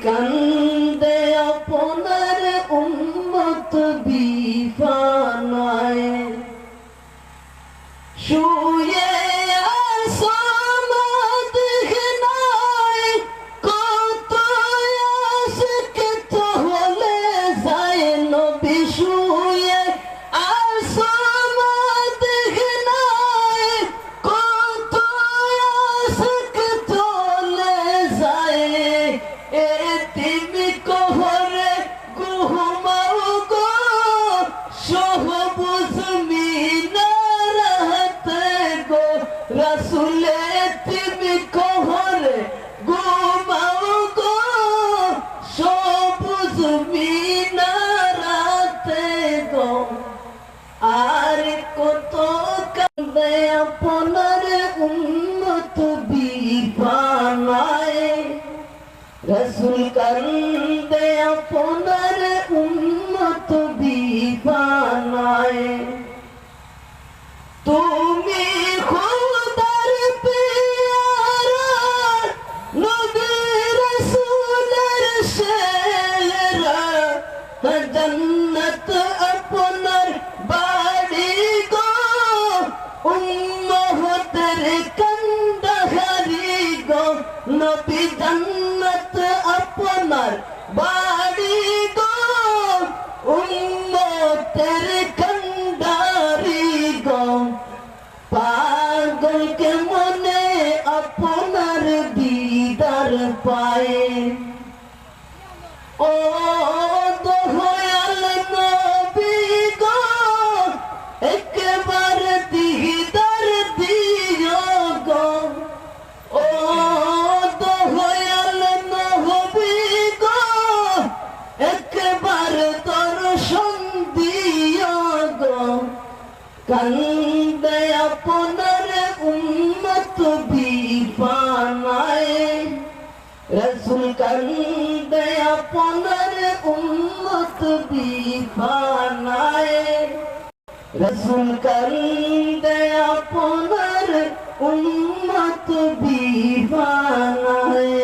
কান্দে আপনার উম্মত বিফানায় শুয়ে আসমাদ ঘনায় কত আশিক চলে যায় নবী শুয়ে আসমাদ ঘনায় কত আশিক চলে যায় এতিম কোহরে ঘুমাও গো সহবুজ মিনারাতে গো রাসূল এতিম কোহরে ঘুমাও গো সবুজ মিনারাতে গো আর কত কান্দে আপনার উম্মত বিফানায় রাসূল কান্দে আপনার উম্মত বিফানায় তুমি খোদার পেয়ারা নবী রাসূলের সেরা জান্নাত আপনার বাড়ি গো উম্মতের কান্দাহারি গো নবী জান্নাত আপনার বাড়ি গো উম্মতের কান্দাহারি গো পাগলকে মনে আপনার দিদার পায়ে ও দয়াল নবী গো একবার দিদার দিও গো ও দয়াল নবী গো একবার দর্শন দিও গো কান্দে আপনার উম্মত বিফানায় রাসূল কান্দে আপনার উম্মত বিফানায় রাসূল কান্দে আপনার উম্মত বিফানায়